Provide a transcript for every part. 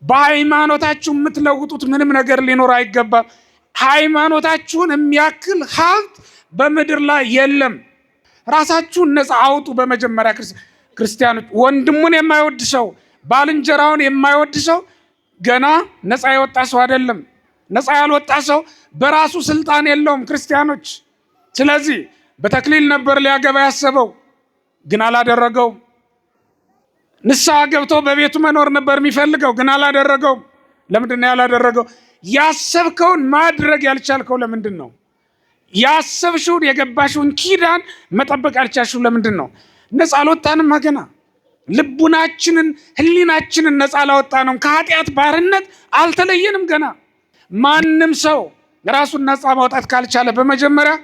በሃይማኖታችሁ የምትለውጡት ምንም ነገር ሊኖር አይገባም። ሃይማኖታችሁን የሚያክል ሀብት በምድር ላይ የለም። ራሳችሁን ነፃ አውጡ። በመጀመሪያ ክርስቲያኖች፣ ወንድሙን የማይወድ ሰው፣ ባልንጀራውን የማይወድ ሰው ገና ነፃ የወጣ ሰው አይደለም። ነፃ ያልወጣ ሰው በራሱ ስልጣን የለውም። ክርስቲያኖች፣ ስለዚህ በተክሊል ነበር ሊያገባ ያሰበው፣ ግን አላደረገውም። ንስሐ ገብቶ በቤቱ መኖር ነበር የሚፈልገው፣ ግን አላደረገውም። ለምንድን ነው ያላደረገው? ያሰብከውን ማድረግ ያልቻልከው ለምንድን ነው? ያሰብሽውን የገባሽውን ኪዳን መጠበቅ ያልቻልሽው ለምንድን ነው? ነፃ አልወጣንም። ገና ልቡናችንን ህሊናችንን ነፃ አላወጣንም። ከኃጢአት ባርነት አልተለየንም ገና። ማንም ሰው ራሱን ነፃ ማውጣት ካልቻለ በመጀመሪያ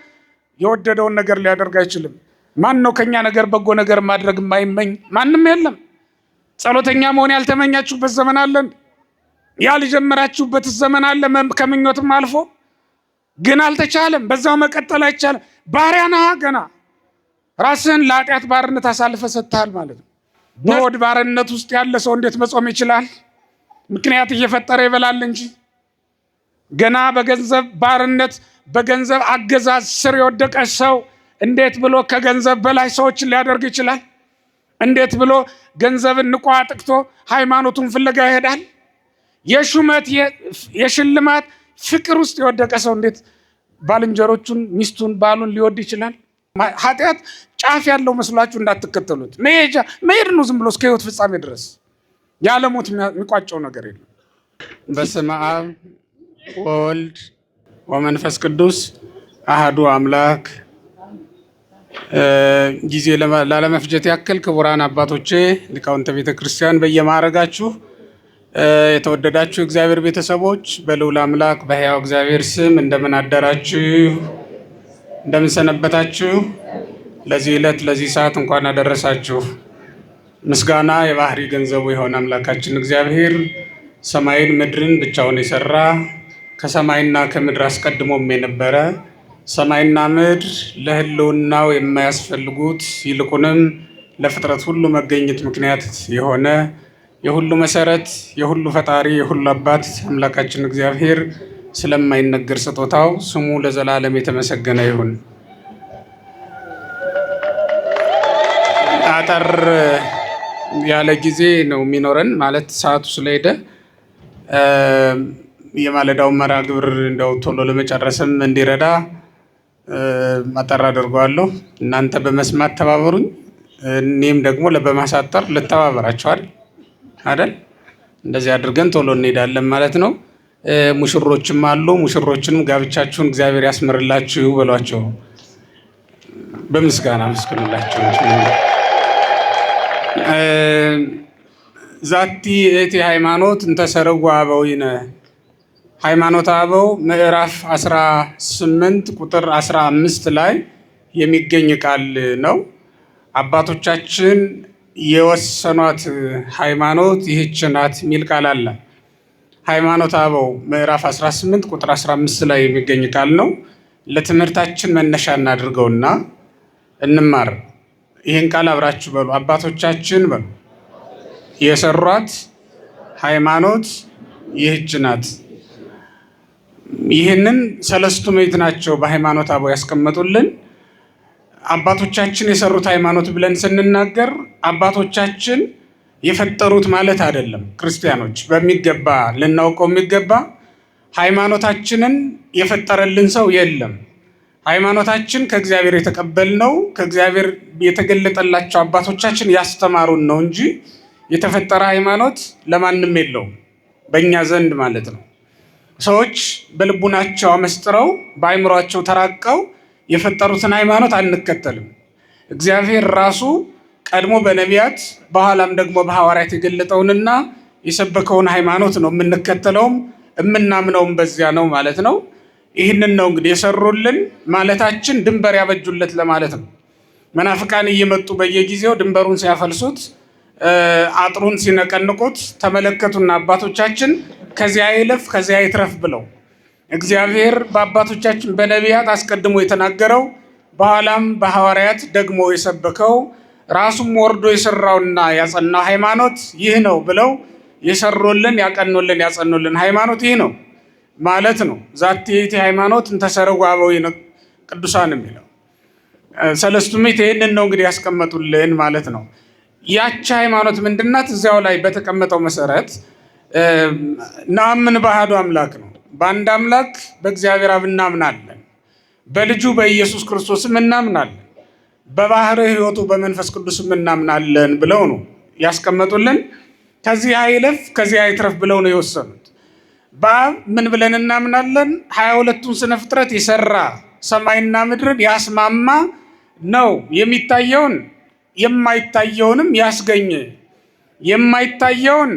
የወደደውን ነገር ሊያደርግ አይችልም። ማን ነው ከኛ ነገር በጎ ነገር ማድረግ የማይመኝ? ማንም የለም። ጸሎተኛ መሆን ያልተመኛችሁበት ዘመን አለ፣ ያልጀመራችሁበት ዘመን አለ። ከምኞትም አልፎ ግን አልተቻለም። በዛው መቀጠል አይቻልም። ባሪያ ነህ ገና። ራስህን ለኃጢአት ባርነት አሳልፈ ሰጥተሃል ማለት ነው። በሆድ ባርነት ውስጥ ያለ ሰው እንዴት መጾም ይችላል? ምክንያት እየፈጠረ ይበላል እንጂ። ገና በገንዘብ ባርነት በገንዘብ አገዛዝ ስር የወደቀ ሰው እንዴት ብሎ ከገንዘብ በላይ ሰዎችን ሊያደርግ ይችላል? እንዴት ብሎ ገንዘብን ንቆ አጥቅቶ ሃይማኖቱን ፍለጋ ይሄዳል? የሹመት የሽልማት ፍቅር ውስጥ የወደቀ ሰው እንዴት ባልንጀሮቹን፣ ሚስቱን፣ ባሉን ሊወድ ይችላል? ኃጢአት ጫፍ ያለው መስሏችሁ እንዳትከተሉት። መሄድ ነው ዝም ብሎ እስከ ህይወት ፍጻሜ ድረስ። ያለ ሞት የሚቋጨው ነገር የለም። በስመ አብ ወወልድ ወመንፈስ ቅዱስ አሐዱ አምላክ። ጊዜ ላለመፍጀት ያክል ክቡራን አባቶቼ ሊቃውንተ ቤተ ክርስቲያን በየማዕረጋችሁ የተወደዳችሁ እግዚአብሔር ቤተሰቦች በልዑል አምላክ በሕያው እግዚአብሔር ስም እንደምን አደራችሁ? እንደምን ሰነበታችሁ? ለዚህ ዕለት ለዚህ ሰዓት እንኳን አደረሳችሁ። ምስጋና የባህሪ ገንዘቡ የሆነ አምላካችን እግዚአብሔር ሰማይን ምድርን ብቻውን የሰራ ከሰማይና ከምድር አስቀድሞም የነበረ ሰማይና ምድር ለሕልውናው የማያስፈልጉት ይልቁንም ለፍጥረት ሁሉ መገኘት ምክንያት የሆነ የሁሉ መሰረት የሁሉ ፈጣሪ የሁሉ አባት አምላካችን እግዚአብሔር ስለማይነገር ስጦታው ስሙ ለዘላለም የተመሰገነ ይሁን። አጠር ያለ ጊዜ ነው የሚኖረን ማለት ሰዓቱ ስለሄደ የማለዳውን መርሃ ግብር እንደው ቶሎ ለመጨረስም እንዲረዳ አጠር አድርገዋለሁ። እናንተ በመስማት ተባበሩኝ፣ እኔም ደግሞ በማሳጠር ልተባበራችሁ አይደል? እንደዚህ አድርገን ቶሎ እንሄዳለን ማለት ነው። ሙሽሮችም አሉ። ሙሽሮችንም ጋብቻችሁን እግዚአብሔር ያስምርላችሁ በሏቸው። በምስጋና መስክኑላቸው። ዛቲ እቲ ሃይማኖት እንተሰርጉ አበዊነ ሃይማኖተ አበው ምዕራፍ 18 ቁጥር 15 ላይ የሚገኝ ቃል ነው። አባቶቻችን የወሰኗት ሃይማኖት ይህች ናት የሚል ቃል አለ። ሃይማኖተ አበው ምዕራፍ 18 ቁጥር 15 ላይ የሚገኝ ቃል ነው። ለትምህርታችን መነሻ እናድርገውና እንማር። ይህን ቃል አብራችሁ በሉ። አባቶቻችን በሉ የሰሯት ሃይማኖት ይህች ናት። ይህንን ሰለስቱ ምዕት ናቸው በሃይማኖተ አበው ያስቀመጡልን። አባቶቻችን የሰሩት ሃይማኖት ብለን ስንናገር አባቶቻችን የፈጠሩት ማለት አይደለም። ክርስቲያኖች በሚገባ ልናውቀው የሚገባ ሃይማኖታችንን የፈጠረልን ሰው የለም። ሃይማኖታችን ከእግዚአብሔር የተቀበልነው ከእግዚአብሔር የተገለጠላቸው አባቶቻችን ያስተማሩን ነው እንጂ የተፈጠረ ሃይማኖት ለማንም የለውም፣ በእኛ ዘንድ ማለት ነው። ሰዎች በልቡናቸው አመስጥረው በአይምሯቸው ተራቀው የፈጠሩትን ሃይማኖት አንከተልም። እግዚአብሔር ራሱ ቀድሞ በነቢያት በኋላም ደግሞ በሐዋርያት የገለጠውንና የሰበከውን ሃይማኖት ነው የምንከተለውም የምናምነውም በዚያ ነው ማለት ነው። ይህንን ነው እንግዲህ የሰሩልን ማለታችን ድንበር ያበጁለት ለማለት ነው። መናፍቃን እየመጡ በየጊዜው ድንበሩን ሲያፈልሱት አጥሩን ሲነቀንቁት ተመለከቱና አባቶቻችን ከዚያ ይለፍ ከዚያ ይትረፍ ብለው እግዚአብሔር በአባቶቻችን በነቢያት አስቀድሞ የተናገረው በኋላም በሐዋርያት ደግሞ የሰበከው ራሱም ወርዶ የሰራውና ያጸናው ሃይማኖት ይህ ነው ብለው የሰሩልን ያቀኑልን ያጸኑልን ሃይማኖት ይህ ነው ማለት ነው። ዛቲ ይእቲ ሃይማኖት እንተሰረው አበዊነ ቅዱሳን የሚለው ሰለስቱ ምዕት ይህንን ነው እንግዲህ ያስቀመጡልን ማለት ነው። ያቺ ሃይማኖት ምንድናት? እዚያው ላይ በተቀመጠው መሰረት ናምን በአሐዱ አምላክ ነው። በአንድ አምላክ በእግዚአብሔር አብ እናምናለን፣ በልጁ በኢየሱስ ክርስቶስም እናምናለን፣ በባህረ ሕይወቱ በመንፈስ ቅዱስም እናምናለን ብለው ነው ያስቀመጡልን። ከዚህ አይለፍ ከዚህ አይትረፍ ብለው ነው የወሰኑት። በአብ ምን ብለን እናምናለን? 22ቱን ስነ ፍጥረት የሰራ ሰማይና ምድርን ያስማማ ነው። የሚታየውን የማይታየውንም ያስገኘ፣ የማይታየውን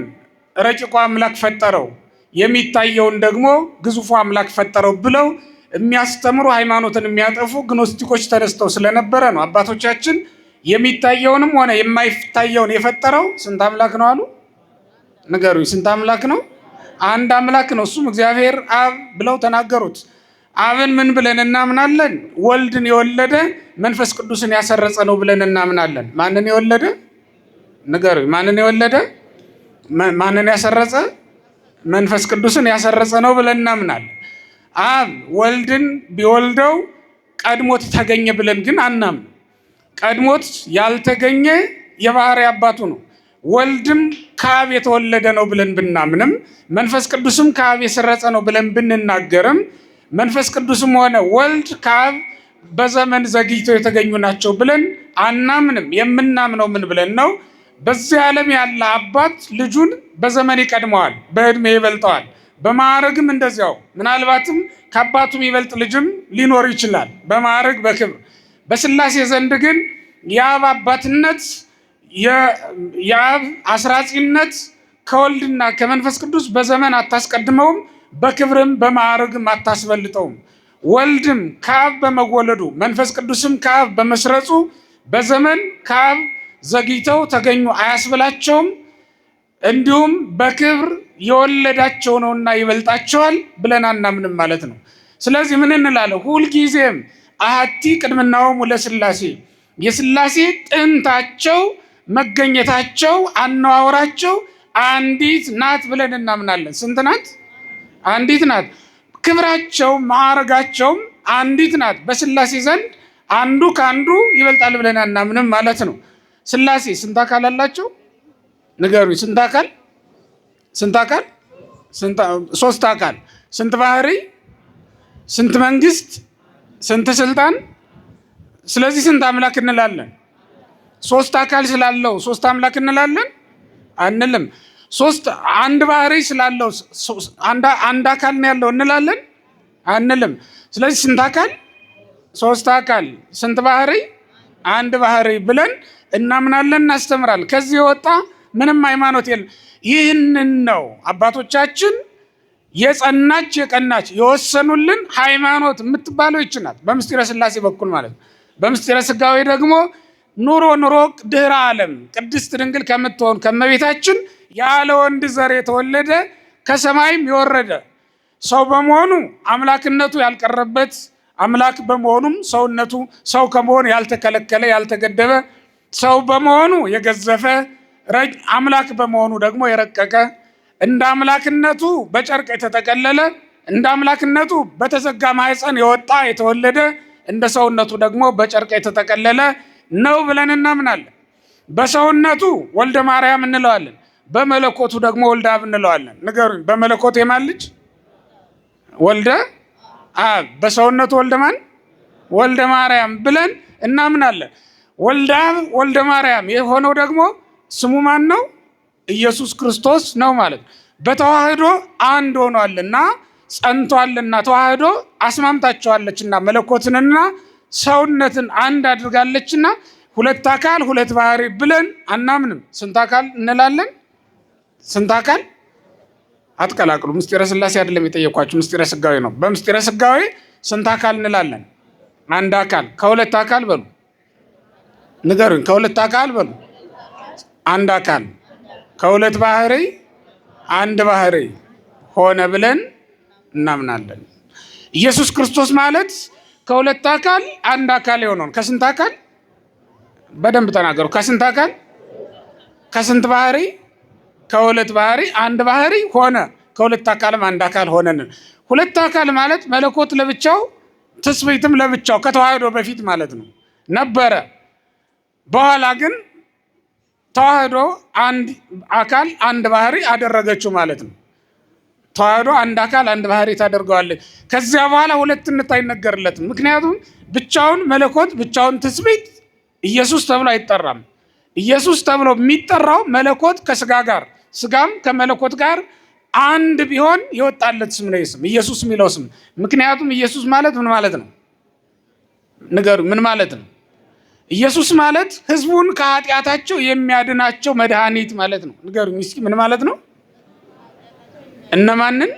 ረቂቁ አምላክ ፈጠረው፣ የሚታየውን ደግሞ ግዙፉ አምላክ ፈጠረው ብለው የሚያስተምሩ ሃይማኖትን የሚያጠፉ ግኖስቲኮች ተነስተው ስለነበረ ነው አባቶቻችን የሚታየውንም ሆነ የማይታየውን የፈጠረው ስንት አምላክ ነው አሉ? ንገሩኝ። ስንት አምላክ ነው? አንድ አምላክ ነው። እሱም እግዚአብሔር አብ ብለው ተናገሩት። አብን ምን ብለን እናምናለን? ወልድን የወለደ መንፈስ ቅዱስን ያሰረጸ ነው ብለን እናምናለን። ማንን የወለደ? ንገሩኝ። ማንን የወለደ? ማንን ያሰረጸ? መንፈስ ቅዱስን ያሰረጸ ነው ብለን እናምናለን። አብ ወልድን ቢወልደው ቀድሞት ተገኘ ብለን ግን አናምን። ቀድሞት ያልተገኘ የባህሪ አባቱ ነው። ወልድም ከአብ የተወለደ ነው ብለን ብናምንም መንፈስ ቅዱስም ከአብ የሰረጸ ነው ብለን ብንናገርም መንፈስ ቅዱስም ሆነ ወልድ ከአብ በዘመን ዘግይተው የተገኙ ናቸው ብለን አናምንም። የምናምነው ምን ብለን ነው? በዚህ ዓለም ያለ አባት ልጁን በዘመን ይቀድመዋል፣ በዕድሜ ይበልጠዋል፣ በማዕረግም እንደዚያው። ምናልባትም ከአባቱ የሚበልጥ ልጅም ሊኖር ይችላል በማዕረግ በክብር። በሥላሴ ዘንድ ግን የአብ አባትነት የአብ አስራጺነት ከወልድና ከመንፈስ ቅዱስ በዘመን አታስቀድመውም፣ በክብርም በማዕረግም አታስበልጠውም። ወልድም ከአብ በመወለዱ መንፈስ ቅዱስም ከአብ በመስረጹ በዘመን ከአብ ዘግይተው ተገኙ አያስብላቸውም። እንዲሁም በክብር የወለዳቸው ነውና ይበልጣቸዋል ብለን አናምንም ማለት ነው። ስለዚህ ምን እንላለን? ሁልጊዜም አሐቲ ቅድምናሆሙ ለሥላሴ፣ የሥላሴ ጥንታቸው መገኘታቸው አነዋወራቸው አንዲት ናት ብለን እናምናለን። ስንት ናት? አንዲት ናት። ክብራቸው ማዕረጋቸውም አንዲት ናት። በሥላሴ ዘንድ አንዱ ከአንዱ ይበልጣል ብለን አናምንም ማለት ነው። ሥላሴ ስንት አካል አላቸው? ንገሩኝ። ስንት አካል? ስንት አካል? ሶስት አካል። ስንት ባህሪ? ስንት መንግስት? ስንት ስልጣን? ስለዚህ ስንት አምላክ እንላለን? ሶስት አካል ስላለው ሶስት አምላክ እንላለን? አንልም። ሶስት አንድ ባህሪ ስላለው አንድ አካል ነው ያለው እንላለን? አንልም። ስለዚህ ስንት አካል? ሶስት አካል። ስንት ባህሪ? አንድ ባህሪ ብለን እናምናለን፣ እናስተምራለን። ከዚህ የወጣ ምንም ሃይማኖት የለም። ይህንን ነው አባቶቻችን የጸናች የቀናች የወሰኑልን ሃይማኖት የምትባለው ይችናት በምስጢረ ሥላሴ በኩል ማለት ነው። በምስጢረ ሥጋዌ ደግሞ ኑሮ ድህረ ዓለም ቅድስት ድንግል ከምትሆን ከመቤታችን ያለ ወንድ ዘር የተወለደ ከሰማይም የወረደ ሰው በመሆኑ አምላክነቱ ያልቀረበት አምላክ በመሆኑም ሰውነቱ ሰው ከመሆን ያልተከለከለ ያልተገደበ ሰው በመሆኑ የገዘፈ አምላክ በመሆኑ ደግሞ የረቀቀ እንደ አምላክነቱ በጨርቅ የተጠቀለለ እንደ አምላክነቱ በተዘጋ ማኅፀን የወጣ የተወለደ እንደ ሰውነቱ ደግሞ በጨርቅ የተጠቀለለ ነው ብለን እናምናለን። በሰውነቱ ወልደ ማርያም እንለዋለን፣ በመለኮቱ ደግሞ ወልደ አብ እንለዋለን። ንገሩኝ። በመለኮቱ የማን ልጅ? ወልደ አብ። በሰውነቱ ወልደ ማን? ወልደ ማርያም ብለን እናምናለን። ወልደ አብ ወልደ ማርያም የሆነው ደግሞ ስሙ ማን ነው? ኢየሱስ ክርስቶስ ነው ማለት ነው። በተዋህዶ አንድ ሆኗልና ጸንቷልና ተዋህዶ አስማምታቸዋለችና መለኮትንና ሰውነትን አንድ አድርጋለችና ሁለት አካል ሁለት ባህሪ ብለን አናምንም። ስንት አካል እንላለን? ስንት አካል? አትቀላቅሉ። ምስጢረ ሥላሴ አይደለም የጠየኳችሁ፣ ምስጢረ ሥጋዌ ነው። በምስጢረ ሥጋዌ ስንት አካል እንላለን? አንድ አካል። ከሁለት አካል በሉ ንገሩኝ። ከሁለት አካል በሉ አንድ አካል። ከሁለት ባህሪ አንድ ባህሪ ሆነ ብለን እናምናለን። ኢየሱስ ክርስቶስ ማለት ከሁለት አካል አንድ አካል የሆነውን ከስንት አካል? በደንብ ተናገሩ። ከስንት አካል? ከስንት ባህሪ? ከሁለት ባህሪ አንድ ባህሪ ሆነ። ከሁለት አካልም አንድ አካል ሆነን። ሁለት አካል ማለት መለኮት ለብቻው ትስብእትም ለብቻው ከተዋህዶ በፊት ማለት ነው ነበረ። በኋላ ግን ተዋህዶ አንድ አካል አንድ ባህሪ አደረገችው ማለት ነው። ተዋህዶ አንድ አካል አንድ ባህሪ ታደርገዋለች። ከዚያ በኋላ ሁለትነት አይነገርለትም። ምክንያቱም ብቻውን መለኮት ብቻውን ትስብእት ኢየሱስ ተብሎ አይጠራም። ኢየሱስ ተብሎ የሚጠራው መለኮት ከስጋ ጋር ስጋም ከመለኮት ጋር አንድ ቢሆን የወጣለት ስም ነው ስም ኢየሱስ የሚለው ስም። ምክንያቱም ኢየሱስ ማለት ምን ማለት ነው? ንገሩ፣ ምን ማለት ነው? ኢየሱስ ማለት ህዝቡን ከኃጢአታቸው የሚያድናቸው መድኃኒት ማለት ነው። ንገሩኝ እስኪ ምን ማለት ነው? እነማንን?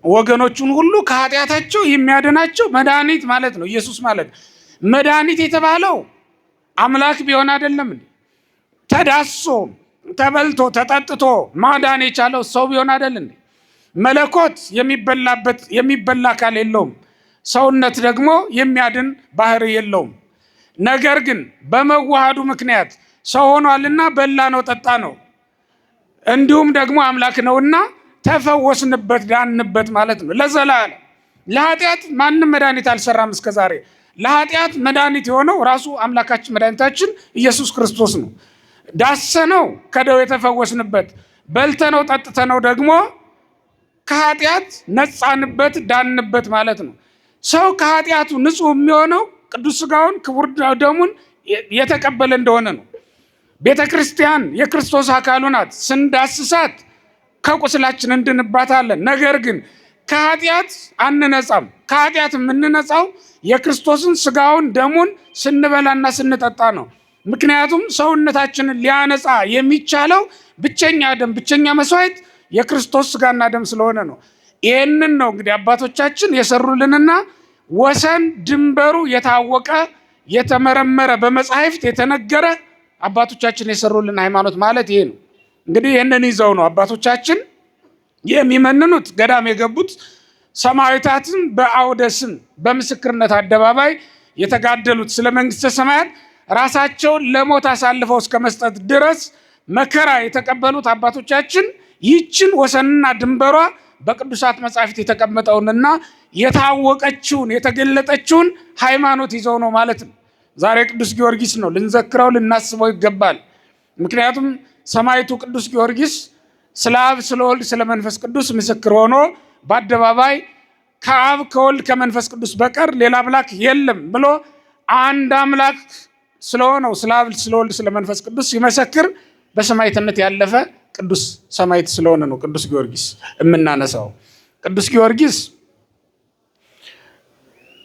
ወገኖቹን ሁሉ ከኃጢአታቸው የሚያድናቸው መድኃኒት ማለት ነው ኢየሱስ ማለት። መድኃኒት የተባለው አምላክ ቢሆን አይደለም እንዴ? ተዳሶ ተበልቶ ተጠጥቶ ማዳን የቻለው ሰው ቢሆን አይደል እንዴ? መለኮት የሚበላ አካል የለውም። ሰውነት ደግሞ የሚያድን ባህሪ የለውም። ነገር ግን በመዋሃዱ ምክንያት ሰው ሆኗልና በላ ነው ጠጣ ነው። እንዲሁም ደግሞ አምላክ ነውና ተፈወስንበት ዳንበት ማለት ነው ለዘላለም። ለኃጢአት ማንም መድኃኒት አልሰራም እስከዛሬ። ለኃጢአት መድኃኒት የሆነው ራሱ አምላካችን መድኃኒታችን ኢየሱስ ክርስቶስ ነው። ዳሰነው ከደዌ የተፈወስንበት፣ በልተነው ጠጥተነው ደግሞ ከኃጢአት ነጻንበት ዳንበት ማለት ነው። ሰው ከኃጢአቱ ንጹሕ የሚሆነው ቅዱስ ሥጋውን ክቡር ደሙን የተቀበለ እንደሆነ ነው። ቤተ ክርስቲያን የክርስቶስ አካሉ ናት። ስንዳስሳት ከቁስላችን እንድንባታለን። ነገር ግን ከኃጢአት አንነጻም። ከኃጢአት የምንነጻው የክርስቶስን ሥጋውን ደሙን ስንበላና ስንጠጣ ነው። ምክንያቱም ሰውነታችንን ሊያነጻ የሚቻለው ብቸኛ ደም ብቸኛ መስዋዕት የክርስቶስ ሥጋና ደም ስለሆነ ነው። ይህንን ነው እንግዲህ አባቶቻችን የሰሩልንና ወሰን ድንበሩ የታወቀ የተመረመረ በመጻሕፍት የተነገረ አባቶቻችን የሰሩልን ሃይማኖት ማለት ይሄ ነው። እንግዲህ ይህንን ይዘው ነው አባቶቻችን የሚመንኑት፣ ገዳም የገቡት፣ ሰማዕታትን በአውደ ስም በምስክርነት አደባባይ የተጋደሉት፣ ስለ መንግሥተ ሰማያት ራሳቸውን ለሞት አሳልፈው እስከ መስጠት ድረስ መከራ የተቀበሉት አባቶቻችን ይህችን ወሰንና ድንበሯ በቅዱሳት መጻሕፍት የተቀመጠውንና የታወቀችውን የተገለጠችውን ሃይማኖት ይዘው ነው ማለት ነው። ዛሬ ቅዱስ ጊዮርጊስ ነው ልንዘክረው ልናስበው ይገባል። ምክንያቱም ሰማዕቱ ቅዱስ ጊዮርጊስ ስለ አብ ስለ ወልድ ስለ መንፈስ ቅዱስ ምስክር ሆኖ በአደባባይ ከአብ ከወልድ ከመንፈስ ቅዱስ በቀር ሌላ አምላክ የለም ብሎ አንድ አምላክ ስለሆነው ስለ አብ ስለ ወልድ ስለ መንፈስ ቅዱስ ሲመሰክር በሰማዕትነት ያለፈ ቅዱስ ሰማዕት ስለሆነ ነው ቅዱስ ጊዮርጊስ የምናነሳው። ቅዱስ ጊዮርጊስ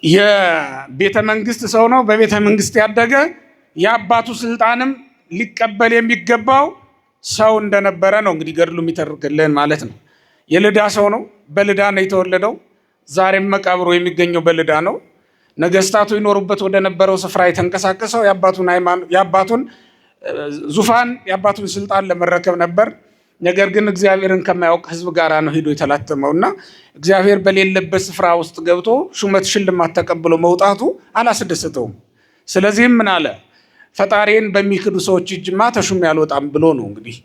የቤተ መንግስት ሰው ነው። በቤተ መንግስት ያደገ የአባቱ ስልጣንም ሊቀበል የሚገባው ሰው እንደነበረ ነው እንግዲህ ገድሉ የሚተርክልን ማለት ነው። የልዳ ሰው ነው። በልዳ ነው የተወለደው። ዛሬም መቃብሩ የሚገኘው በልዳ ነው። ነገስታቱ ይኖሩበት ወደ ነበረው ስፍራ የተንቀሳቀሰው የአባቱን ዙፋን የአባቱን ስልጣን ለመረከብ ነበር። ነገር ግን እግዚአብሔርን ከማያውቅ ህዝብ ጋር ነው ሄዶ የተላተመውና እግዚአብሔር በሌለበት ስፍራ ውስጥ ገብቶ ሹመት ሽልማት ተቀብሎ መውጣቱ አላስደሰተውም። ስለዚህም ምን አለ? ፈጣሪን በሚክዱ ሰዎች እጅማ ተሹም ያልወጣም ብሎ ነው እንግዲህ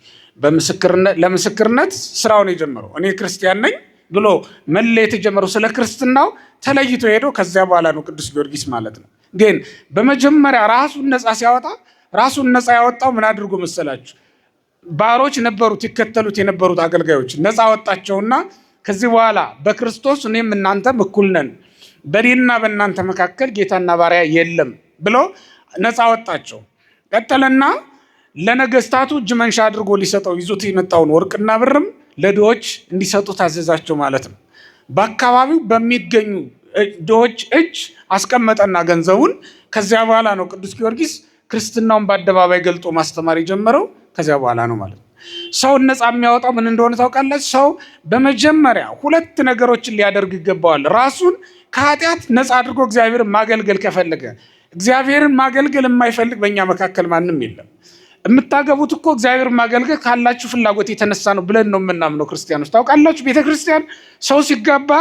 ለምስክርነት ስራውን የጀመረው። እኔ ክርስቲያን ነኝ ብሎ መለየት የጀመረው ስለ ክርስትናው ተለይቶ ሄዶ ከዚያ በኋላ ነው ቅዱስ ጊዮርጊስ ማለት ነው። ግን በመጀመሪያ ራሱን ነፃ ሲያወጣ ራሱን ነፃ ያወጣው ምን አድርጎ መሰላችሁ? ባሮች ነበሩት፣ ይከተሉት የነበሩት አገልጋዮች ነፃ ወጣቸውና ከዚህ በኋላ በክርስቶስ እኔም እናንተም እኩል ነን፣ በእኔና በእናንተ መካከል ጌታና ባሪያ የለም ብሎ ነፃ ወጣቸው። ቀጠለና ለነገስታቱ እጅ መንሻ አድርጎ ሊሰጠው ይዞት የመጣውን ወርቅና ብርም ለድሆች እንዲሰጡ ታዘዛቸው ማለት ነው። በአካባቢው በሚገኙ ድሆች እጅ አስቀመጠና ገንዘቡን። ከዚያ በኋላ ነው ቅዱስ ጊዮርጊስ ክርስትናውን በአደባባይ ገልጦ ማስተማር የጀመረው። ከዚያ በኋላ ነው ማለት ነው። ሰውን ነፃ የሚያወጣው ምን እንደሆነ ታውቃለች? ሰው በመጀመሪያ ሁለት ነገሮችን ሊያደርግ ይገባዋል። ራሱን ከኃጢአት ነፃ አድርጎ እግዚአብሔርን ማገልገል ከፈለገ። እግዚአብሔርን ማገልገል የማይፈልግ በእኛ መካከል ማንም የለም። የምታገቡት እኮ እግዚአብሔርን ማገልገል ካላችሁ ፍላጎት የተነሳ ነው ብለን ነው የምናምነው ክርስቲያኖች። ታውቃላችሁ ቤተክርስቲያን ሰው ሲጋባ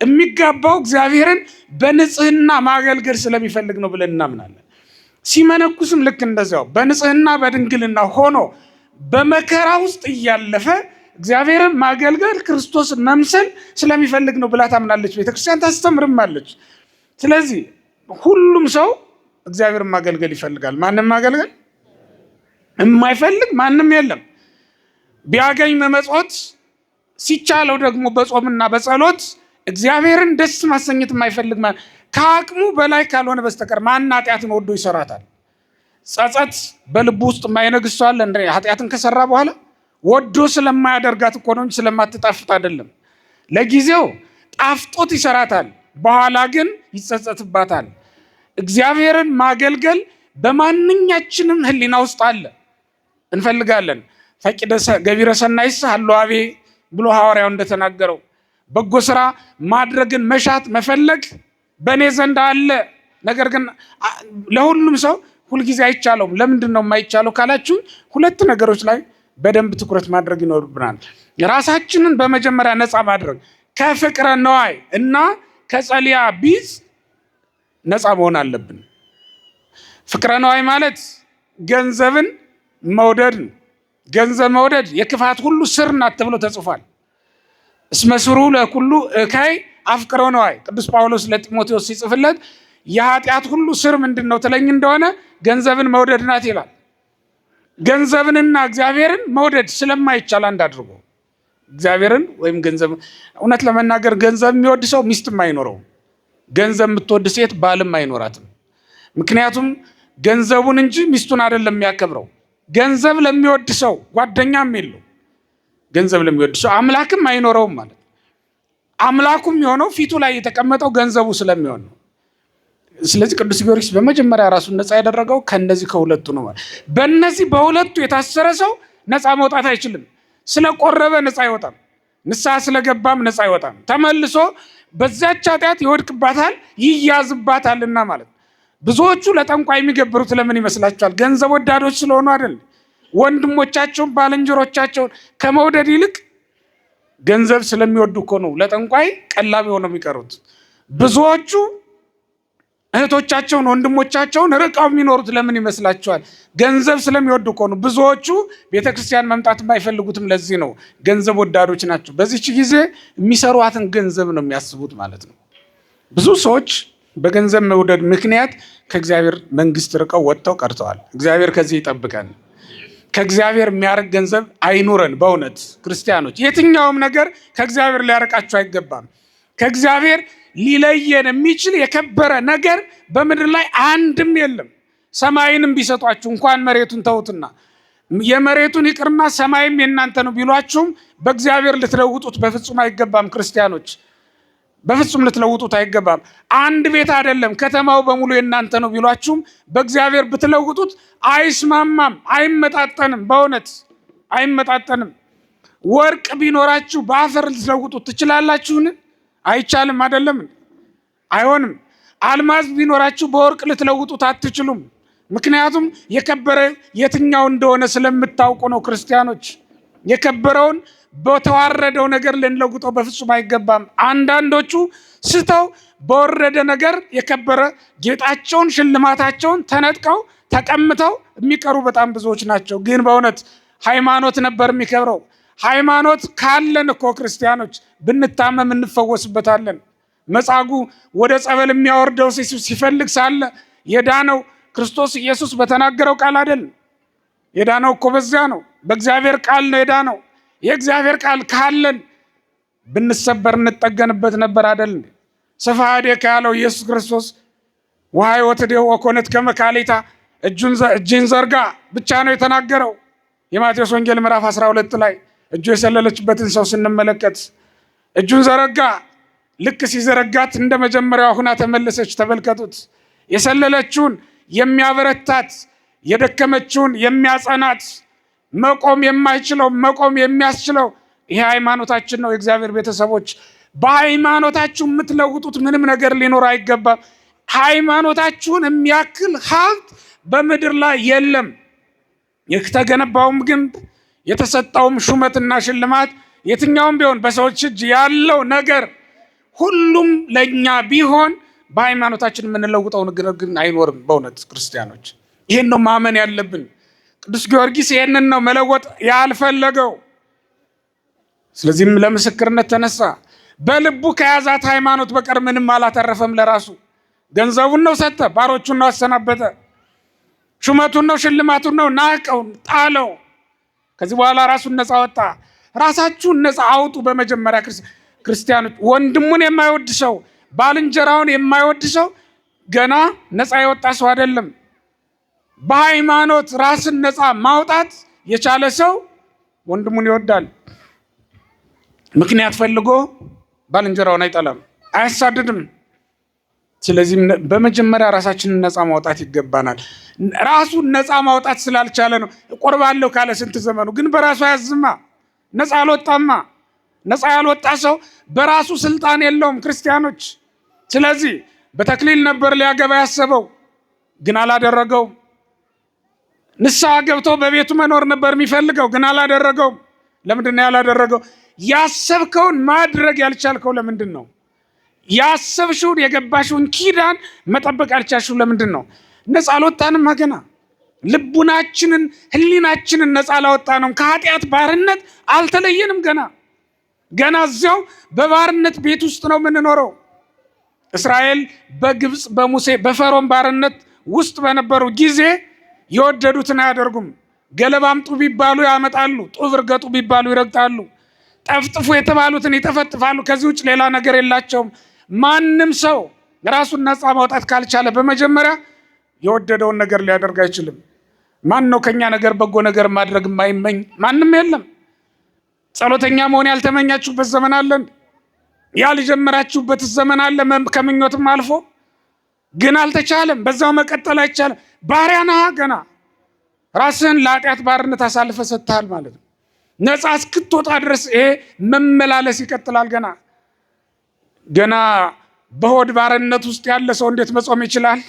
የሚጋባው እግዚአብሔርን በንጽህና ማገልገል ስለሚፈልግ ነው ብለን እናምናለን። ሲመነኩስም ልክ እንደዚያው በንጽህና በድንግልና ሆኖ በመከራ ውስጥ እያለፈ እግዚአብሔርን ማገልገል ክርስቶስን መምሰል ስለሚፈልግ ነው ብላ ታምናለች። ቤተክርስቲያን ታስተምርማለች። ስለዚህ ሁሉም ሰው እግዚአብሔርን ማገልገል ይፈልጋል። ማንም ማገልገል የማይፈልግ ማንም የለም። ቢያገኝ መመጽወት ሲቻለው ደግሞ በጾምና በጸሎት እግዚአብሔርን ደስ ማሰኘት የማይፈልግ ከአቅሙ በላይ ካልሆነ በስተቀር ማን ኃጢአትን ወዶ ይሰራታል? ጸጸት በልቡ ውስጥ የማይነግስ ሰው አለ? ኃጢአትን ከሰራ በኋላ ወዶ ስለማያደርጋት እኮ ነው እንጂ ስለማትጣፍጥ አይደለም። ለጊዜው ጣፍጦት ይሰራታል፣ በኋላ ግን ይጸጸትባታል። እግዚአብሔርን ማገልገል በማንኛችንም ሕሊና ውስጥ አለ፣ እንፈልጋለን። ፈቂደ ገቢረ ሰናይስ ሀለዋቤ ብሎ ሐዋርያው እንደተናገረው በጎ ስራ ማድረግን መሻት መፈለግ በእኔ ዘንድ አለ። ነገር ግን ለሁሉም ሰው ሁልጊዜ አይቻለውም። ለምንድን ነው የማይቻለው ካላችሁ ሁለት ነገሮች ላይ በደንብ ትኩረት ማድረግ ይኖርብናል። ራሳችንን በመጀመሪያ ነፃ ማድረግ ከፍቅረ ነዋይ እና ከጸሊያ ቢጽ ነፃ መሆን አለብን። ፍቅረ ነዋይ ማለት ገንዘብን መውደድ ነው። ገንዘብ መውደድ የክፋት ሁሉ ስር ናት ተብሎ ተጽፏል። እስመ ስሩ ለኩሉ እካይ አፍቅሮ ነዋይ። ቅዱስ ጳውሎስ ለጢሞቴዎስ ሲጽፍለት የኃጢአት ሁሉ ስር ምንድን ነው ትለኝ እንደሆነ ገንዘብን መውደድ ናት ይላል። ገንዘብንና እግዚአብሔርን መውደድ ስለማይቻል አንድ አድርጎ እግዚአብሔርን ወይም ገንዘብ፣ እውነት ለመናገር ገንዘብ የሚወድ ሰው ሚስትም አይኖረውም። ገንዘብ የምትወድ ሴት ባልም አይኖራትም። ምክንያቱም ገንዘቡን እንጂ ሚስቱን አይደለም የሚያከብረው። ገንዘብ ለሚወድ ሰው ጓደኛም የለው። ገንዘብ ለሚወድ ሰው አምላክም አይኖረውም ማለት። አምላኩም የሆነው ፊቱ ላይ የተቀመጠው ገንዘቡ ስለሚሆን ነው። ስለዚህ ቅዱስ ጊዮርጊስ በመጀመሪያ ራሱን ነፃ ያደረገው ከነዚህ ከሁለቱ ነው። በእነዚህ በሁለቱ የታሰረ ሰው ነፃ መውጣት አይችልም። ስለቆረበ ነፃ አይወጣም። ንስሐ ስለገባም ነፃ አይወጣም። ተመልሶ በዛች ኃጢአት ይወድቅባታል፣ ይያዝባታልና ማለት። ብዙዎቹ ለጠንቋይ የሚገብሩት ለምን ይመስላችኋል? ገንዘብ ወዳዶች ስለሆኑ አይደል? ወንድሞቻቸውን ባልንጀሮቻቸውን ከመውደድ ይልቅ ገንዘብ ስለሚወዱ እኮ ነው ለጠንቋይ ቀላቢ ሆነው የሚቀሩት። ብዙዎቹ እህቶቻቸውን ወንድሞቻቸውን ርቀው የሚኖሩት ለምን ይመስላችኋል? ገንዘብ ስለሚወዱ እኮ ነው። ብዙዎቹ ቤተክርስቲያን መምጣት የማይፈልጉትም ለዚህ ነው። ገንዘብ ወዳዶች ናቸው። በዚች ጊዜ የሚሰሯትን ገንዘብ ነው የሚያስቡት ማለት ነው። ብዙ ሰዎች በገንዘብ መውደድ ምክንያት ከእግዚአብሔር መንግስት ርቀው ወጥተው ቀርተዋል። እግዚአብሔር ከዚህ ይጠብቀን። ከእግዚአብሔር የሚያርቅ ገንዘብ አይኑረን። በእውነት ክርስቲያኖች፣ የትኛውም ነገር ከእግዚአብሔር ሊያርቃችሁ አይገባም። ከእግዚአብሔር ሊለየን የሚችል የከበረ ነገር በምድር ላይ አንድም የለም። ሰማይንም ቢሰጧችሁ እንኳን መሬቱን ተውትና የመሬቱን ይቅርና ሰማይም የእናንተ ነው ቢሏችሁም በእግዚአብሔር ልትለውጡት በፍጹም አይገባም። ክርስቲያኖች፣ በፍጹም ልትለውጡት አይገባም። አንድ ቤት አይደለም ከተማው በሙሉ የእናንተ ነው ቢሏችሁም በእግዚአብሔር ብትለውጡት አይስማማም፣ አይመጣጠንም። በእውነት አይመጣጠንም። ወርቅ ቢኖራችሁ በአፈር ልትለውጡት ትችላላችሁን? አይቻልም። አይደለም? አይሆንም። አልማዝ ቢኖራችሁ በወርቅ ልትለውጡት አትችሉም። ምክንያቱም የከበረ የትኛው እንደሆነ ስለምታውቁ ነው። ክርስቲያኖች፣ የከበረውን በተዋረደው ነገር ልንለውጠው በፍጹም አይገባም። አንዳንዶቹ ስተው በወረደ ነገር የከበረ ጌጣቸውን ሽልማታቸውን ተነጥቀው ተቀምተው የሚቀሩ በጣም ብዙዎች ናቸው። ግን በእውነት ሃይማኖት ነበር የሚከብረው። ሃይማኖት ካለን እኮ ክርስቲያኖች ብንታመም እንፈወስበታለን። መጻጉዕ ወደ ጸበል የሚያወርደው ሲፈልግ ሳለ የዳነው ክርስቶስ ኢየሱስ በተናገረው ቃል አይደል? የዳነው እኮ በዚያ ነው። በእግዚአብሔር ቃል ነው የዳነው። የእግዚአብሔር ቃል ካለን ብንሰበር እንጠገንበት ነበር አይደል? ሰፋዴከ ያለው ኢየሱስ ክርስቶስ ውሃ ወትዴው ወኮነት ከመካሊታ እጅን ዘርጋ ብቻ ነው የተናገረው። የማቴዎስ ወንጌል ምዕራፍ 12 ላይ እጁ የሰለለችበትን ሰው ስንመለከት እጁን ዘረጋ። ልክ ሲዘረጋት እንደ መጀመሪያው ሁና ተመለሰች። ተመልከቱት። የሰለለችውን የሚያበረታት፣ የደከመችውን የሚያጸናት፣ መቆም የማይችለው መቆም የሚያስችለው ይሄ ሃይማኖታችን ነው። የእግዚአብሔር ቤተሰቦች፣ በሃይማኖታችሁ የምትለውጡት ምንም ነገር ሊኖር አይገባም። ሃይማኖታችሁን የሚያክል ሀብት በምድር ላይ የለም። የተገነባውም ግንብ የተሰጠውም ሹመትና ሽልማት የትኛውም ቢሆን በሰዎች እጅ ያለው ነገር ሁሉም ለእኛ ቢሆን በሃይማኖታችን የምንለውጠው ነገር ግን አይኖርም። በእውነት ክርስቲያኖች፣ ይህን ነው ማመን ያለብን። ቅዱስ ጊዮርጊስ ይህንን ነው መለወጥ ያልፈለገው። ስለዚህም ለምስክርነት ተነሳ። በልቡ ከያዛት ሃይማኖት በቀር ምንም አላተረፈም ለራሱ። ገንዘቡን ነው ሰጠ፣ ባሮቹን ነው አሰናበተ፣ ሹመቱን ነው ሽልማቱን ነው ናቀው፣ ጣለው። ከዚህ በኋላ ራሱን ነፃ ወጣ። ራሳችሁን ነፃ አውጡ። በመጀመሪያ ክርስቲያኖች፣ ወንድሙን የማይወድ ሰው፣ ባልንጀራውን የማይወድ ሰው ገና ነፃ የወጣ ሰው አይደለም። በሃይማኖት ራስን ነፃ ማውጣት የቻለ ሰው ወንድሙን ይወዳል። ምክንያት ፈልጎ ባልንጀራውን አይጠላም፣ አያሳድድም። ስለዚህ በመጀመሪያ ራሳችንን ነፃ ማውጣት ይገባናል። ራሱን ነፃ ማውጣት ስላልቻለ ነው። ቆርባለሁ ካለ ስንት ዘመኑ፣ ግን በራሱ አያዝማ፣ ነፃ አልወጣማ። ነፃ ያልወጣ ሰው በራሱ ስልጣን የለውም ክርስቲያኖች። ስለዚህ በተክሊል ነበር ሊያገባ ያሰበው፣ ግን አላደረገውም። ንስሐ ገብቶ በቤቱ መኖር ነበር የሚፈልገው፣ ግን አላደረገውም። ለምንድን ነው ያላደረገው? ያሰብከውን ማድረግ ያልቻልከው ለምንድን ነው? ያሰብሽውን የገባሽውን ኪዳን መጠበቅ ያልቻልሽው ለምንድን ነው? ነፃ አልወጣንም። ገና ልቡናችንን ህሊናችንን ነፃ አላወጣንም። ከኃጢአት ባርነት አልተለየንም። ገና እዚያው በባርነት ቤት ውስጥ ነው የምንኖረው። እስራኤል በግብፅ በሙሴ በፈርዖን ባርነት ውስጥ በነበሩ ጊዜ የወደዱትን አያደርጉም። ገለባ አምጡ ቢባሉ ያመጣሉ፣ ጡብ እርገጡ ቢባሉ ይረግጣሉ፣ ጠፍጥፉ የተባሉትን ይጠፈጥፋሉ። ከዚህ ውጭ ሌላ ነገር የላቸውም። ማንም ሰው ራሱን ነፃ ማውጣት ካልቻለ በመጀመሪያ የወደደውን ነገር ሊያደርግ አይችልም። ማን ነው ከኛ ነገር በጎ ነገር ማድረግ የማይመኝ? ማንም የለም። ጸሎተኛ መሆን ያልተመኛችሁበት ዘመን አለን፣ ያልጀመራችሁበት ዘመን አለ። ከምኞትም አልፎ ግን አልተቻለም። በዛው መቀጠል አይቻልም። ባሪያ ነህ። ገና ራስህን ለኃጢአት ባርነት አሳልፈ ሰጥተሃል ማለት ነው። ነፃ እስክትወጣ ድረስ ይሄ መመላለስ ይቀጥላል። ገና በሆድ ባርነት ውስጥ ያለ ሰው እንዴት መጾም ይችላል?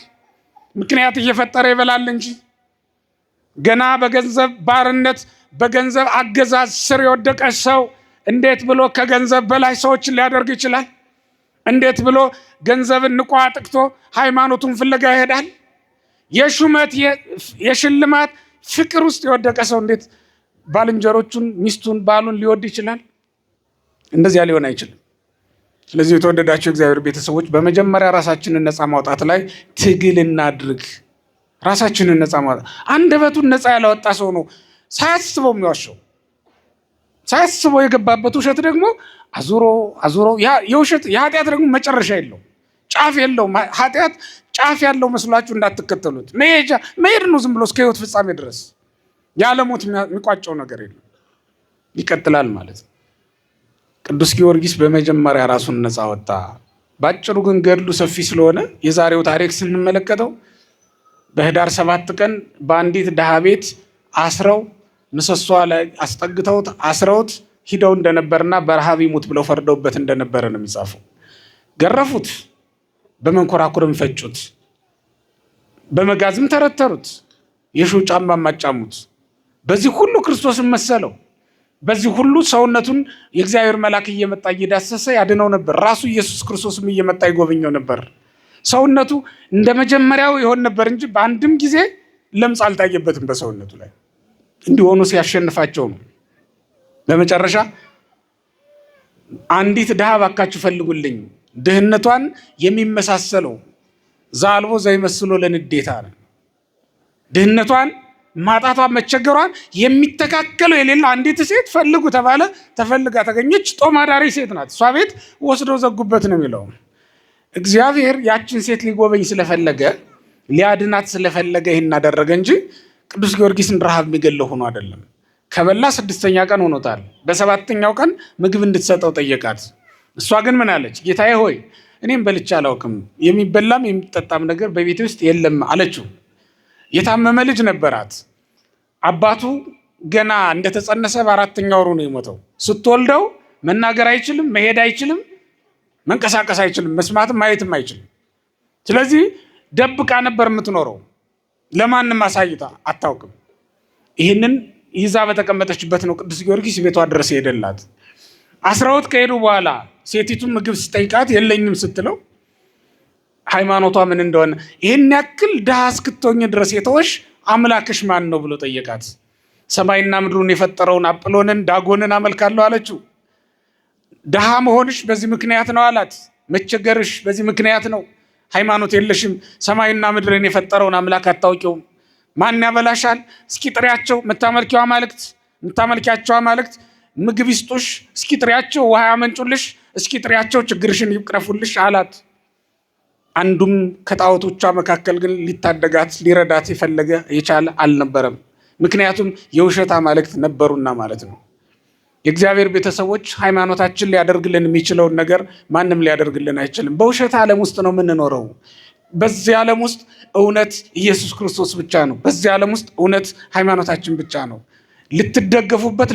ምክንያት እየፈጠረ ይበላል እንጂ። ገና በገንዘብ ባርነት በገንዘብ አገዛዝ ስር የወደቀ ሰው እንዴት ብሎ ከገንዘብ በላይ ሰዎችን ሊያደርግ ይችላል? እንዴት ብሎ ገንዘብን ንቆ አጥቅቶ ሃይማኖቱን ፍለጋ ይሄዳል? የሹመት የሽልማት ፍቅር ውስጥ የወደቀ ሰው እንዴት ባልንጀሮቹን፣ ሚስቱን፣ ባሉን ሊወድ ይችላል? እንደዚያ ሊሆን አይችልም። ስለዚህ የተወደዳቸው እግዚአብሔር ቤተሰቦች በመጀመሪያ ራሳችንን ነፃ ማውጣት ላይ ትግል እናድርግ። ራሳችንን ነፃ ማውጣት። አንደበቱን ነፃ ያላወጣ ሰው ነው ሳያስበው የሚዋሸው። ሳያስበው የገባበት ውሸት ደግሞ አዙሮ የውሸት የኃጢአት ደግሞ መጨረሻ የለው፣ ጫፍ የለው። ኃጢአት ጫፍ ያለው መስሏችሁ እንዳትከተሉት። መሄድ ነው ዝም ብሎ እስከ ህይወት ፍጻሜ ድረስ። ያለሞት የሚቋጨው ነገር የለም፣ ይቀጥላል ማለት ነው። ቅዱስ ጊዮርጊስ በመጀመሪያ ራሱን ነፃ ወጣ። ባጭሩ ግን ገድሉ ሰፊ ስለሆነ የዛሬው ታሪክ ስንመለከተው በህዳር 7 ቀን በአንዲት ድሃ ቤት አስረው ምሰሷ ላይ አስጠግተውት አስረውት ሂደው እንደነበርና በረሃብ ይሙት ብለው ፈርደውበት እንደነበረ ነው የሚጻፈው። ገረፉት፣ በመንኮራኩርም ፈጩት፣ በመጋዝም ተረተሩት፣ የሾህ ጫማ ማጫሙት። በዚህ ሁሉ ክርስቶስን መሰለው። በዚህ ሁሉ ሰውነቱን የእግዚአብሔር መልአክ እየመጣ እየዳሰሰ ያድነው ነበር። ራሱ ኢየሱስ ክርስቶስም እየመጣ ይጎበኘው ነበር። ሰውነቱ እንደ መጀመሪያው ይሆን ነበር እንጂ በአንድም ጊዜ ለምጽ አልታየበትም በሰውነቱ ላይ። እንዲሆኑ ሲያሸንፋቸው ነው። በመጨረሻ አንዲት ድሃ ባካችሁ ፈልጉልኝ፣ ድህነቷን የሚመሳሰለው ዛልቦ ዘይመስሎ ለንዴታ ነው። ድህነቷን ማጣቷን መቸገሯን የሚተካከለው የሌለ አንዲት ሴት ፈልጉ ተባለ። ተፈልጋ ተገኘች። ጦማዳሪ ሴት ናት። እሷ ቤት ወስደው ዘጉበት ነው የሚለው። እግዚአብሔር ያችን ሴት ሊጎበኝ ስለፈለገ ሊያድናት ስለፈለገ ይህን አደረገ እንጂ ቅዱስ ጊዮርጊስን ረሃብ የሚገለው ሆኖ አይደለም። ከበላ 6ኛ ቀን ሆኖታል። በ7ኛው ቀን ምግብ እንድትሰጠው ጠየቃት። እሷ ግን ምን አለች? ጌታዬ ሆይ እኔም በልቼ አላውቅም፣ የሚበላም የሚጠጣም ነገር በቤቴ ውስጥ የለም አለችው። የታመመ ልጅ ነበራት። አባቱ ገና እንደተጸነሰ በ4ኛው ወሩ ነው የሞተው። ስትወልደው መናገር አይችልም፣ መሄድ አይችልም፣ መንቀሳቀስ አይችልም፣ መስማትም ማየትም አይችልም። ስለዚህ ደብቃ ነበር የምትኖረው። ለማንም አሳይታ አታውቅም። ይህንን ይዛ በተቀመጠችበት ነው ቅዱስ ጊዮርጊስ ቤቷ ድረስ ሄደላት። አስረውት ከሄዱ በኋላ ሴቲቱን ምግብ ስጠይቃት የለኝም ስትለው ሃይማኖቷ ምን እንደሆነ ይህን ያክል ድሃ እስክትሆኝ ድረስ የተወሽ አምላክሽ ማን ነው ብሎ ጠየቃት። ሰማይና ምድሩን የፈጠረውን አጵሎንን ዳጎንን አመልካለሁ አለችው። ድሃ መሆንሽ በዚህ ምክንያት ነው አላት። መቸገርሽ በዚህ ምክንያት ነው። ሃይማኖት የለሽም። ሰማይና ምድርን የፈጠረውን አምላክ አታውቂውም። ማን ያበላሻል? እስኪ ጥሪያቸው። የምታመልኪያቸው አማልክት ምግብ ይስጡሽ፣ እስኪ ጥሪያቸው። ውሃ ያመንጩልሽ፣ እስኪ ጥሪያቸው። ችግርሽን ይቅረፉልሽ አላት። አንዱም ከጣዖቶቿ መካከል ግን ሊታደጋት ሊረዳት የቻለ አልነበረም። ምክንያቱም የውሸት አማልክት ነበሩና ማለት ነው። የእግዚአብሔር ቤተሰቦች ሃይማኖታችን ሊያደርግልን የሚችለውን ነገር ማንም ሊያደርግልን አይችልም። በውሸት ዓለም ውስጥ ነው የምንኖረው። በዚህ ዓለም ውስጥ እውነት ኢየሱስ ክርስቶስ ብቻ ነው። በዚህ ዓለም ውስጥ እውነት ሃይማኖታችን ብቻ ነው። ልትደገፉበት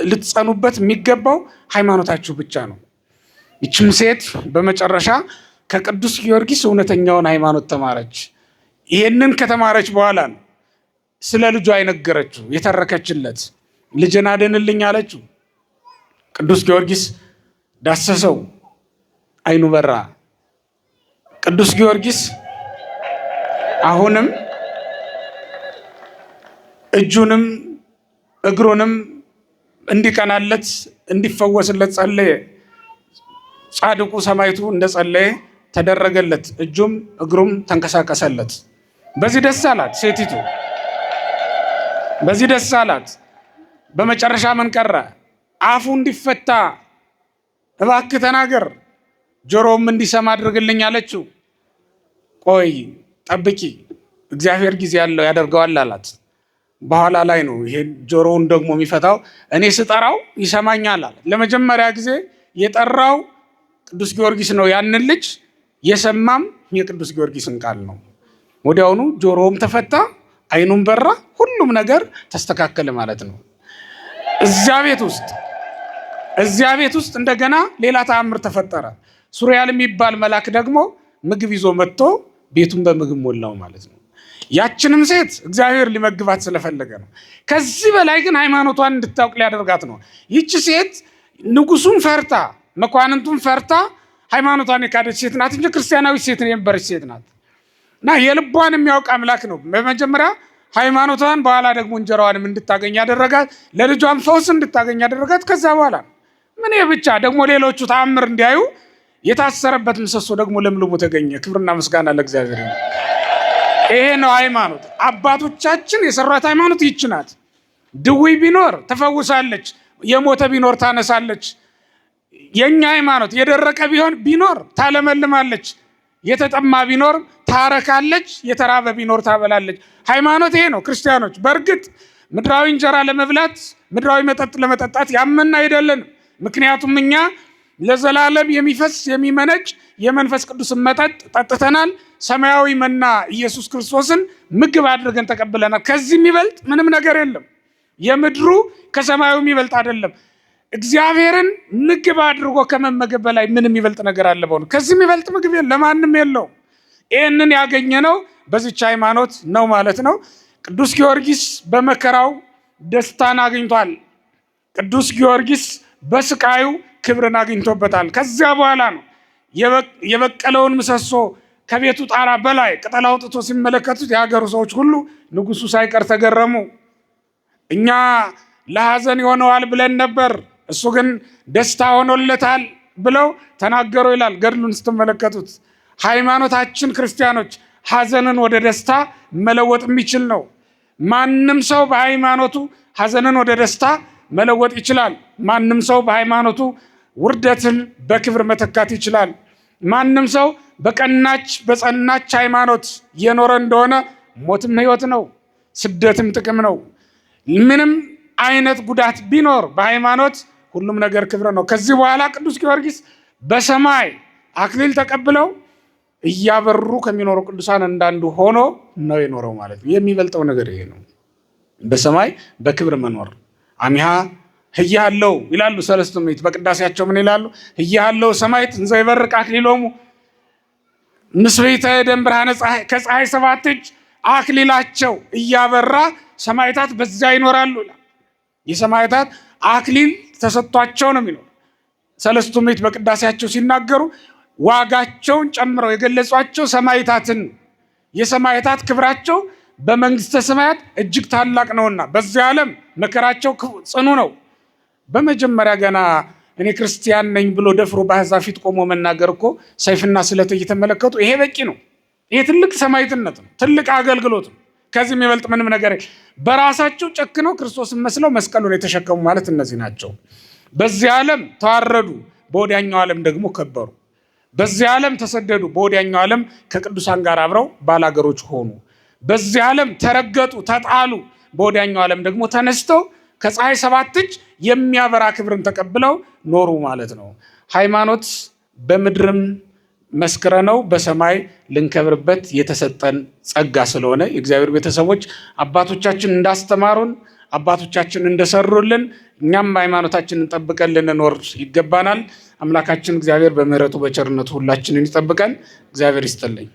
ልትጸኑበት የሚገባው ሃይማኖታችሁ ብቻ ነው። ይችም ሴት በመጨረሻ ከቅዱስ ጊዮርጊስ እውነተኛውን ሃይማኖት ተማረች። ይሄንን ከተማረች በኋላ ነው ስለ ልጇ የነገረችው የተረከችለት። ልጅን አድንልኝ አለችው። ቅዱስ ጊዮርጊስ ዳሰሰው፣ አይኑ በራ። ቅዱስ ጊዮርጊስ አሁንም እጁንም እግሩንም እንዲቀናለት እንዲፈወስለት ጸለየ። ጻድቁ ሰማዕቱ እንደጸለየ ተደረገለት። እጁም እግሩም ተንቀሳቀሰለት። በዚህ ደስ አላት ሴቲቱ፣ በዚህ ደስ አላት። በመጨረሻ ምን ቀረ? አፉ እንዲፈታ እባክህ ተናገር፣ ጆሮውም እንዲሰማ አድርግልኝ አለችው። ቆይ ጠብቂ፣ እግዚአብሔር ጊዜ ያለው ያደርገዋል አላት። በኋላ ላይ ነው ይሄ ጆሮውን ደግሞ የሚፈታው። እኔ ስጠራው ይሰማኛል አለ። ለመጀመሪያ ጊዜ የጠራው ቅዱስ ጊዮርጊስ ነው። ያንን ልጅ የሰማም የቅዱስ ጊዮርጊስን ቃል ነው። ወዲያውኑ ጆሮውም ተፈታ፣ አይኑም በራ፣ ሁሉም ነገር ተስተካከለ ማለት ነው። እዚያ ቤት ውስጥ እንደገና ሌላ ተአምር ተፈጠረ። ሱሪያል የሚባል መልአክ ደግሞ ምግብ ይዞ መጥቶ ቤቱን በምግብ ሞላው ማለት ነው። ያችንም ሴት እግዚአብሔር ሊመግባት ስለፈለገ ነው። ከዚህ በላይ ግን ሃይማኖቷን እንድታውቅ ሊያደርጋት ነው። ይቺ ሴት ንጉሱን ፈርታ መኳንንቱን ፈርታ ሃይማኖቷን የካደች ሴት ናት እንጂ ክርስቲያናዊ ሴት የነበረች ሴት ናት። እና የልቧን የሚያውቅ አምላክ ነው በመጀመሪያ ሃይማኖቷን፣ በኋላ ደግሞ እንጀራዋንም እንድታገኝ ያደረጋት፣ ለልጇም ፈውስ እንድታገኝ ያደረጋት። ከዛ በኋላ ምን ብቻ ደግሞ ሌሎቹ ተአምር እንዲያዩ የታሰረበት ምሰሶ ደግሞ ለምልሞ ተገኘ። ክብርና ምስጋና ለእግዚአብሔር ነው። ይሄ ነው ሃይማኖት። አባቶቻችን የሰሯት ሃይማኖት ይች ናት። ድውይ ቢኖር ትፈውሳለች፣ የሞተ ቢኖር ታነሳለች። የኛ ሃይማኖት የደረቀ ቢኖር ታለመልማለች፣ የተጠማ ቢኖር ታረካለች፣ የተራበ ቢኖር ታበላለች። ሃይማኖት ይሄ ነው። ክርስቲያኖች በእርግጥ ምድራዊ እንጀራ ለመብላት ምድራዊ መጠጥ ለመጠጣት ያመን አይደለን። ምክንያቱም እኛ ለዘላለም የሚፈስ የሚመነጭ የመንፈስ ቅዱስን መጠጥ ጠጥተናል። ሰማያዊ መና ኢየሱስ ክርስቶስን ምግብ አድርገን ተቀብለናል። ከዚህ የሚበልጥ ምንም ነገር የለም። የምድሩ ከሰማዩ የሚበልጥ አይደለም። እግዚአብሔርን ምግብ አድርጎ ከመመገብ በላይ ምንም የሚበልጥ ነገር አለ? በሆነ ከዚህ የሚበልጥ ምግብ ለማንም የለው። ይህንን ያገኘነው በዚች ሃይማኖት ነው ማለት ነው። ቅዱስ ጊዮርጊስ በመከራው ደስታን አግኝቷል። ቅዱስ ጊዮርጊስ በስቃዩ ክብርን አግኝቶበታል። ከዚያ በኋላ ነው የበቀለውን ምሰሶ ከቤቱ ጣራ በላይ ቅጠል አውጥቶ ሲመለከቱት የሀገሩ ሰዎች ሁሉ ንጉሱ ሳይቀር ተገረሙ። እኛ ለሐዘን ይሆነዋል ብለን ነበር፣ እሱ ግን ደስታ ሆኖለታል ብለው ተናገሩ ይላል ገድሉን ስትመለከቱት። ሃይማኖታችን ክርስቲያኖች ሐዘንን ወደ ደስታ መለወጥ የሚችል ነው። ማንም ሰው በሃይማኖቱ ሐዘንን ወደ ደስታ መለወጥ ይችላል። ማንም ሰው በሃይማኖቱ ውርደትን በክብር መተካት ይችላል። ማንም ሰው በቀናች በጸናች ሃይማኖት የኖረ እንደሆነ ሞትም ሕይወት ነው፣ ስደትም ጥቅም ነው። ምንም አይነት ጉዳት ቢኖር በሃይማኖት ሁሉም ነገር ክብር ነው። ከዚህ በኋላ ቅዱስ ጊዮርጊስ በሰማይ አክሊል ተቀብለው እያበሩ ከሚኖሩ ቅዱሳን እንዳንዱ ሆኖ ነው የኖረው ማለት ነው። የሚበልጠው ነገር ይሄ ነው። በሰማይ በክብር መኖር። አሚሃ ህያለው ይላሉ ሰለስቱ ምዕት በቅዳሴያቸው ምን ይላሉ? ህያለው ሰማዕት እንዘ ይበርቅ አክሊሎሙ ምስቤተ ደም ብርሃነ ፀሐይ፣ ከፀሐይ 7 እጅ አክሊላቸው እያበራ ሰማዕታት በዛ ይኖራሉ። የሰማዕታት አክሊል ተሰጥቷቸው ነው የሚኖር። ሰለስቱ ምዕት በቅዳሴያቸው ሲናገሩ ዋጋቸውን ጨምረው የገለጿቸው ሰማዕታትን የሰማዕታት ክብራቸው በመንግስተ ሰማያት እጅግ ታላቅ ነውና በዚህ ዓለም መከራቸው ጽኑ ነው። በመጀመሪያ ገና እኔ ክርስቲያን ነኝ ብሎ ደፍሮ በአሕዛብ ፊት ቆሞ መናገር እኮ ሰይፍና ስለት እየተመለከቱ ይሄ በቂ ነው። ይሄ ትልቅ ሰማዕትነት ነው፣ ትልቅ አገልግሎት ነው። ከዚህ የሚበልጥ ምንም ነገር በራሳቸው ጨክነው ክርስቶስን መስለው መስቀሉን የተሸከሙ ማለት እነዚህ ናቸው። በዚህ ዓለም ተዋረዱ፣ በወዲያኛው ዓለም ደግሞ ከበሩ። በዚህ ዓለም ተሰደዱ፣ በወዲያኛው ዓለም ከቅዱሳን ጋር አብረው ባላገሮች ሆኑ። በዚህ ዓለም ተረገጡ፣ ተጣሉ፣ በወዲያኛው ዓለም ደግሞ ተነስተው ከፀሐይ 7 እጅ የሚያበራ ክብርን ተቀብለው ኖሩ ማለት ነው። ሃይማኖት በምድርም መስክረነው በሰማይ ልንከብርበት የተሰጠን ጸጋ ስለሆነ የእግዚአብሔር ቤተሰቦች አባቶቻችን እንዳስተማሩን አባቶቻችን እንደሰሩልን እኛም ሃይማኖታችንን ጠብቀን ልንኖር ይገባናል። አምላካችን እግዚአብሔር በምሕረቱ በቸርነቱ ሁላችንን ይጠብቀን። እግዚአብሔር ይስጥልኝ።